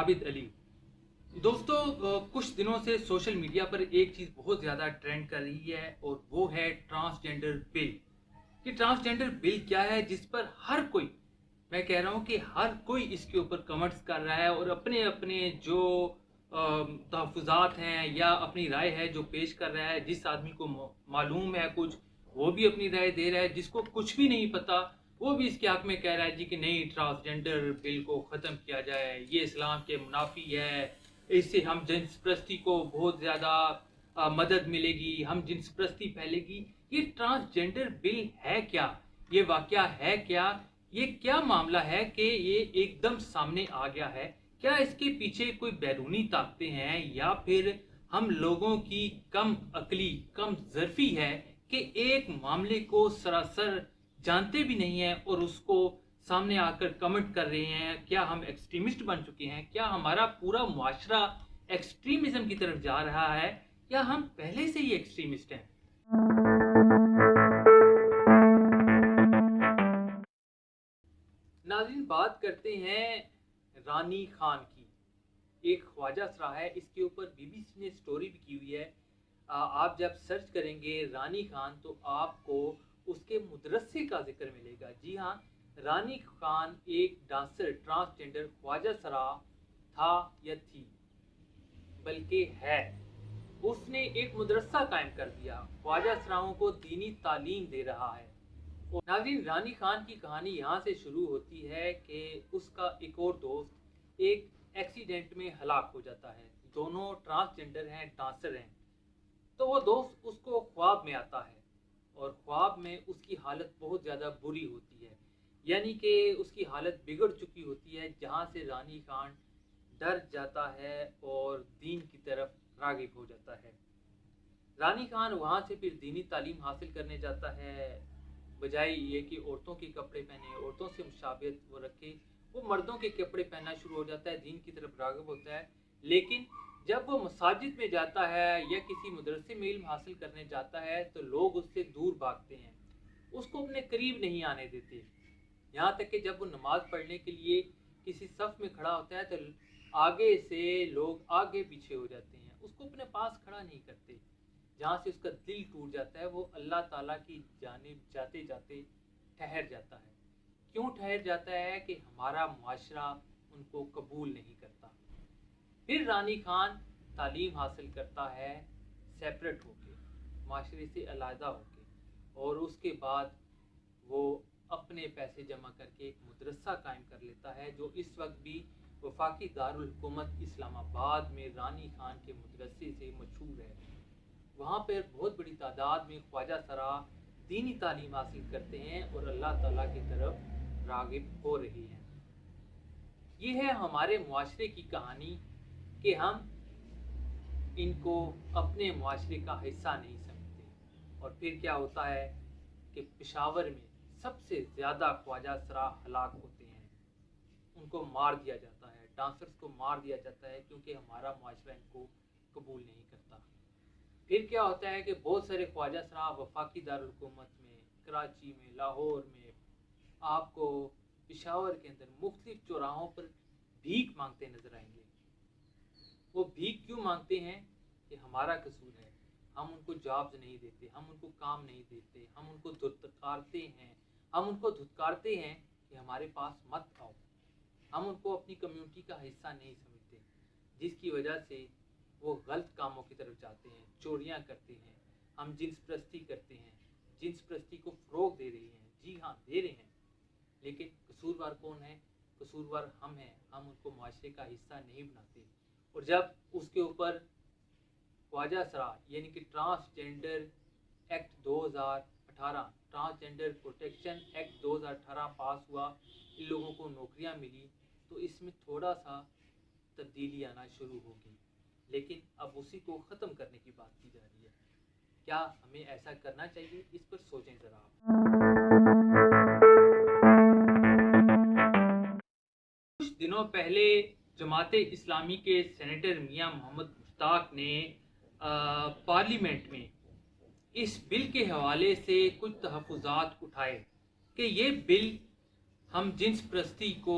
आबिद अली। दोस्तों, कुछ दिनों से सोशल मीडिया पर एक चीज़ बहुत ज़्यादा ट्रेंड कर रही है और वो है ट्रांसजेंडर बिल। कि ट्रांसजेंडर बिल क्या है जिस पर हर कोई, मैं कह रहा हूँ कि हर कोई इसके ऊपर कमेंट्स कर रहा है और अपने अपने जो तहफ़्फ़ुज़ात हैं या अपनी राय है जो पेश कर रहा है। जिस आदमी को मालूम है कुछ, वो भी अपनी राय दे रहा है। जिसको कुछ भी नहीं पता वो भी इसके हक में कह रहा है जी कि नहीं, ट्रांसजेंडर बिल को ख़त्म किया जाए, ये इस्लाम के मुनाफी है, इससे हम जिन्स प्रस्ती को बहुत ज़्यादा मदद मिलेगी, हम जिन्स प्रस्ती फैलेगी। ये ट्रांसजेंडर बिल है क्या? ये वाक़या है क्या? ये क्या मामला है कि ये एकदम सामने आ गया है? क्या इसके पीछे कोई बैरूनी ताकतें हैं या फिर हम लोगों की कम अक्ली, कम ज़र्फ़ी है कि एक मामले को सरासर जानते भी नहीं हैं और उसको सामने आकर कमेंट कर रहे हैं? क्या हम एक्सट्रीमिस्ट बन चुके हैं? क्या हमारा पूरा मुआशरा एक्सट्रीमिज्म की तरफ जा रहा है या हम पहले से ही एक्सट्रीमिस्ट हैं? नाज़रीन, बात करते हैं रानी खान की। एक ख्वाजा सरा है, इसके ऊपर बीबीसी ने स्टोरी भी की हुई है। आप जब सर्च करेंगे रानी खान तो आपको उसके मदरसे का जिक्र मिलेगा। जी हाँ, रानी खान एक डांसर, ट्रांसजेंडर ख्वाजा सरा था या थी, बल्कि है। उसने एक मदरसा कायम कर दिया, ख्वाजा सराओं को दीनी तालीम दे रहा है। और नाज़रीन, रानी खान की कहानी यहाँ से शुरू होती है कि उसका एक और दोस्त एक एक्सीडेंट में हलाक हो जाता है। दोनों ट्रांसजेंडर हैं, डांसर हैं। तो वो दोस्त उसको ख्वाब में आता है और ख्वाब में उसकी हालत बहुत ज़्यादा बुरी होती है, यानी कि उसकी हालत बिगड़ चुकी होती है, जहाँ से रानी खान डर जाता है और दीन की तरफ राग़िब हो जाता है। रानी खान वहाँ से फिर दीनी तालीम हासिल करने जाता है। बजाय ये कि औरतों के कपड़े पहने, औरतों से मुशाबियत वो रखे, वो मर्दों के कपड़े पहनना शुरू हो जाता है, दीन की तरफ राग़िब होता है। लेकिन जब वो मसाजिद में जाता है या किसी मदरसे में इल्म हासिल करने जाता है तो लोग उससे दूर भागते हैं, उसको अपने करीब नहीं आने देते। यहाँ तक कि जब वो नमाज पढ़ने के लिए किसी सफ़ में खड़ा होता है तो आगे से लोग आगे पीछे हो जाते हैं, उसको अपने पास खड़ा नहीं करते। जहाँ से उसका दिल टूट जाता है, वो अल्लाह ताला की जानिब जाते जाते ठहर जाता है। क्यों ठहर जाता है? कि हमारा मुआशरा उनको कबूल नहीं करता। फिर रानी खान तालीम हासिल करता है सेपरेट होके, माशरे से अलहदा होके, और उसके बाद वो अपने पैसे जमा करके एक मदरसा कायम कर लेता है, जो इस वक्त भी वफाकी दारुल हुकूमत इस्लामाबाद में रानी खान के मदरसे से मशहूर है। वहाँ पर बहुत बड़ी तादाद में ख्वाजा सरा दीनी तालीम हासिल करते हैं और अल्लाह ताला की तरफ राग़िब हो रही हैं। ये है हमारे मुआशरे की कहानी कि हम इनको अपने मुआशरे का हिस्सा नहीं समझते। और फिर क्या होता है कि पेशावर में सबसे ज़्यादा ख्वाजा सरा हलाक होते हैं, उनको मार दिया जाता है, डांसर्स को मार दिया जाता है, क्योंकि हमारा मुआशरा इनको कबूल नहीं करता। फिर क्या होता है कि बहुत सारे ख्वाजा सरा वफाकी दारुल हुकूमत में, कराची में, लाहौर में, आपको पेशावर के अंदर मुख्तलिफ चौराहों पर भीख मांगते नजर आएंगे। वो भीख क्यों मांगते हैं? कि हमारा कसूर है, हम उनको जॉब्स नहीं देते, हम उनको काम नहीं देते, हम उनको धुतकारते हैं, हम उनको धुतकारते हैं कि हमारे पास मत आओ। हम उनको अपनी कम्युनिटी का हिस्सा नहीं समझते, जिसकी वजह से वो गलत कामों की तरफ जाते हैं, चोरियां करते हैं, हम जिन्स प्रस्ती करते हैं, जिन्स प्रस्ती को फ़रोग दे रहे हैं। जी हाँ, दे रहे हैं, लेकिन कसूरवार कौन है? कसूरवार हम हैं, हम उनको मुआशरे का हिस्सा नहीं बनाते। और जब उसके ऊपर ख्वाजा सरा यानी कि transgender act 2018, transgender protection act 2018 पास हुआ, इन लोगों को नौकरियां मिली, तो इसमें थोड़ा सा तब्दीली आना शुरू होगी। लेकिन अब उसी को ख़त्म करने की बात की जा रही है। क्या हमें ऐसा करना चाहिए? इस पर सोचें ज़रा आप। कुछ दिनों पहले जमाते इस्लामी के सेनेटर मियां मोहम्मद मुश्ताक ने पार्लियामेंट में इस बिल के हवाले से कुछ तहफ़्फ़ुज़ात उठाए कि ये बिल हम जिन्स प्रस्ती को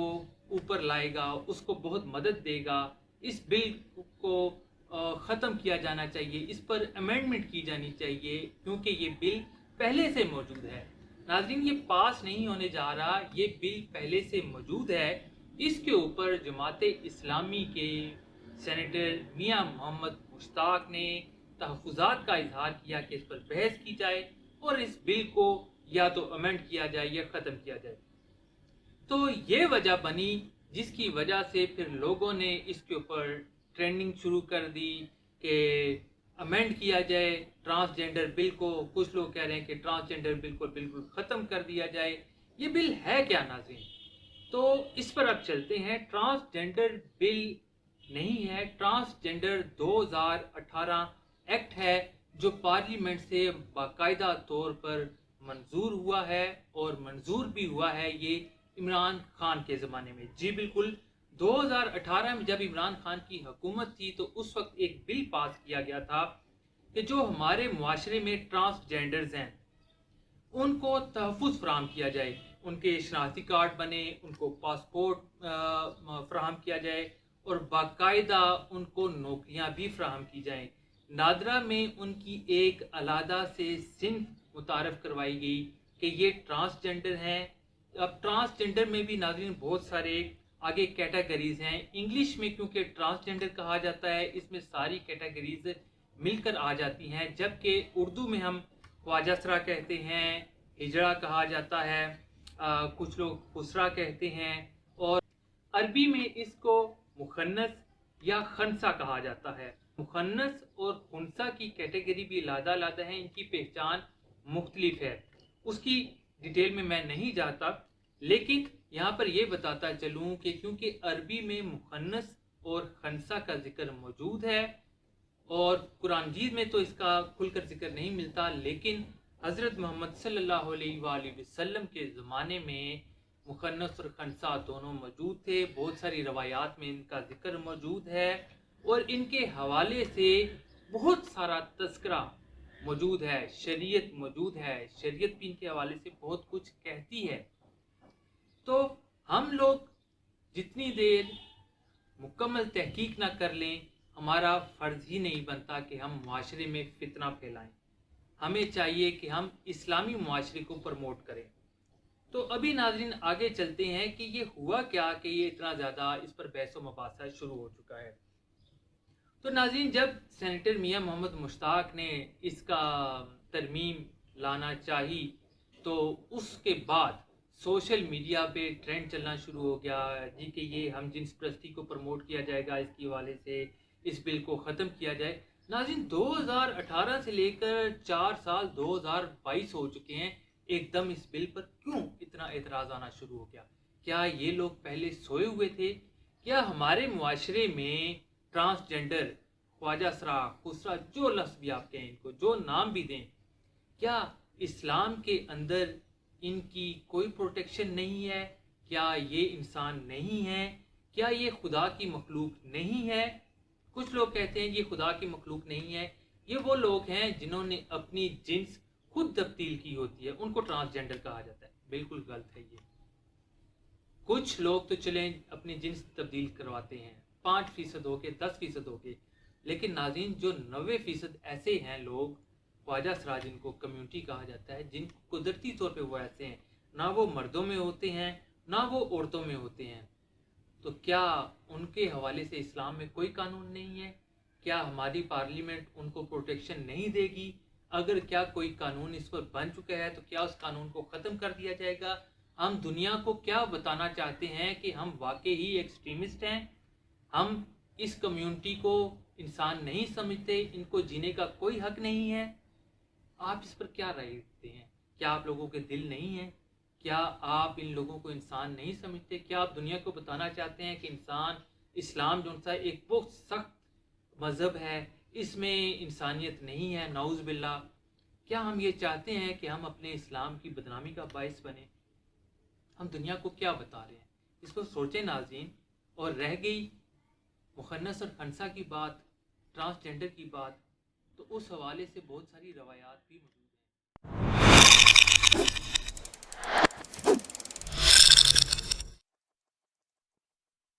اوپر لائے گا، اس کو بہت مدد دے گا. اس بل کو ختم کیا جانا چاہیے، اس پر امینڈمنٹ کی جانی چاہیے، کیونکہ یہ بل پہلے سے موجود ہے. ناظرین، یہ پاس نہیں ہونے جا رہا، یہ بل پہلے سے موجود ہے. اس کے اوپر جماعت اسلامی کے سینیٹر میاں محمد مشتاق نے تحفظات کا اظہار کیا کہ اس پر بحث کی جائے اور اس بل کو یا تو امینڈ کیا جائے یا ختم کیا جائے. تو یہ وجہ بنی جس کی وجہ سے پھر لوگوں نے اس کے اوپر ٹرینڈنگ شروع کر دی کہ امینڈ کیا جائے ٹرانسجینڈر بل کو. کچھ لوگ کہہ رہے ہیں کہ ٹرانسجینڈر بل کو بالکل ختم کر دیا جائے. یہ بل ہے کیا ناظرین؟ تو اس پر اب چلتے ہیں. ٹرانسجینڈر بل نہیں ہے، ٹرانسجینڈر 2018 ایکٹ ہے جو پارلیمنٹ سے باقاعدہ طور پر منظور ہوا ہے، اور منظور بھی ہوا ہے یہ عمران خان کے زمانے میں. جی بالکل، 2018 میں جب عمران خان کی حکومت تھی تو اس وقت ایک بل پاس کیا گیا تھا کہ جو ہمارے معاشرے میں ٹرانسجینڈرز ہیں ان کو تحفظ فراہم کیا جائے، ان کے شناختی کارڈ بنے، ان کو پاسپورٹ فراہم کیا جائے اور باقاعدہ ان کو نوکریاں بھی فراہم کی جائیں. نادرا میں ان کی ایک علیحدہ سے صنف متعارف کروائی گئی کہ یہ ٹرانسجینڈر ہیں. اب ٹرانسجینڈر میں بھی ناظرین بہت سارے آگے کیٹیگریز ہیں. انگلش میں کیونکہ ٹرانسجینڈر کہا جاتا ہے، اس میں ساری کیٹیگریز مل کر آ جاتی ہیں، جبکہ اردو میں ہم خواجہ سرا کہتے ہیں، ہجڑا کہا جاتا ہے، کچھ لوگ خسرا کہتے ہیں، اور عربی میں اس کو مخنث یا خنسا کہا جاتا ہے. مخنث اور خنسا کی کیٹیگری بھی علیحدہ علیحدہ ہیں، ان کی پہچان مختلف ہے. اس کی ڈیٹیل میں نہیں جاتا، لیکن یہاں پر یہ بتاتا چلوں کہ کیونکہ عربی میں مخنث اور خنسا کا ذکر موجود ہے اور قرآن مجید میں تو اس کا کھل کر ذکر نہیں ملتا، لیکن حضرت محمد صلی اللہ علیہ وآلہ وسلم کے زمانے میں مخنث اور خنسا دونوں موجود تھے. بہت ساری روایات میں ان کا ذکر موجود ہے اور ان کے حوالے سے بہت سارا تذکرہ موجود ہے، شریعت موجود ہے، شریعت بھی ان کے حوالے سے بہت کچھ کہتی ہے. تو ہم لوگ جتنی دیر مکمل تحقیق نہ کر لیں، ہمارا فرض ہی نہیں بنتا کہ ہم معاشرے میں فتنہ پھیلائیں. ہمیں چاہیے کہ ہم اسلامی معاشرے کو پروموٹ کریں. تو ابھی ناظرین آگے چلتے ہیں کہ یہ ہوا کیا کہ یہ اتنا زیادہ اس پر بحث و مباحثہ شروع ہو چکا ہے. تو ناظرین، جب سینیٹر میاں محمد مشتاق نے اس کا ترمیم لانا چاہی تو اس کے بعد سوشل میڈیا پہ ٹرینڈ چلنا شروع ہو گیا جی کہ یہ ہم جنس پرستی کو پروموٹ کیا جائے گا، اس کی حوالے سے اس بل کو ختم کیا جائے. ناظرین، 2018 سے لے کر 4 سال 2022 ہو چکے ہیں، ایک دم اس بل پر کیوں اتنا اعتراض آنا شروع ہو گیا؟ کیا یہ لوگ پہلے سوئے ہوئے تھے؟ کیا ہمارے معاشرے میں ٹرانسجینڈر، خواجہ سرا، خسرا، جو لفظ بھی آپ کہیں، ان کو جو نام بھی دیں، کیا اسلام کے اندر ان کی کوئی پروٹیکشن نہیں ہے؟ کیا یہ انسان نہیں ہے؟ کیا یہ خدا کی مخلوق نہیں ہے؟ کچھ لوگ کہتے ہیں یہ خدا کی مخلوق نہیں ہے، یہ وہ لوگ ہیں جنہوں نے اپنی جنس خود تبدیل کی ہوتی ہے، ان کو ٹرانسجینڈر کہا جاتا ہے. بالکل غلط ہے یہ. کچھ لوگ تو چلیں اپنی جنس تبدیل کرواتے ہیں، 5% ہو کے 10% ہو کے، لیکن ناظرین جو 90% ایسے ہیں لوگ، خواجہ سرا جن کو کمیونٹی کہا جاتا ہے، جن قدرتی طور پہ وہ ایسے ہیں، نہ وہ مردوں میں ہوتے ہیں نہ وہ عورتوں میں ہوتے ہیں. تو کیا ان کے حوالے سے اسلام میں کوئی قانون نہیں ہے؟ کیا ہماری پارلیمنٹ ان کو پروٹیکشن نہیں دے گی؟ اگر کیا کوئی قانون اس پر بن چکا ہے تو کیا اس قانون کو ختم کر دیا جائے گا؟ ہم دنیا کو کیا بتانا چاہتے ہیں کہ ہم واقعی ہی ایکسٹریمسٹ ہیں؟ ہم اس کمیونٹی کو انسان نہیں سمجھتے، ان کو جینے کا کوئی حق نہیں ہے؟ آپ اس پر کیا رائے رکھتے ہیں؟ کیا آپ لوگوں کے دل نہیں ہیں؟ کیا آپ ان لوگوں کو انسان نہیں سمجھتے؟ کیا آپ دنیا کو بتانا چاہتے ہیں کہ انسان، اسلام جو سا ایک بہت سخت مذہب ہے، اس میں انسانیت نہیں ہے، نعوذ باللہ؟ کیا ہم یہ چاہتے ہیں کہ ہم اپنے اسلام کی بدنامی کا باعث بنیں؟ ہم دنیا کو کیا بتا رہے ہیں؟ اس کو سوچیں ناظرین. اور رہ گئی مخنث اور خنسا کی بات، ٹرانسجینڈر کی بات، تو اس حوالے سے بہت ساری روایات بھی موجود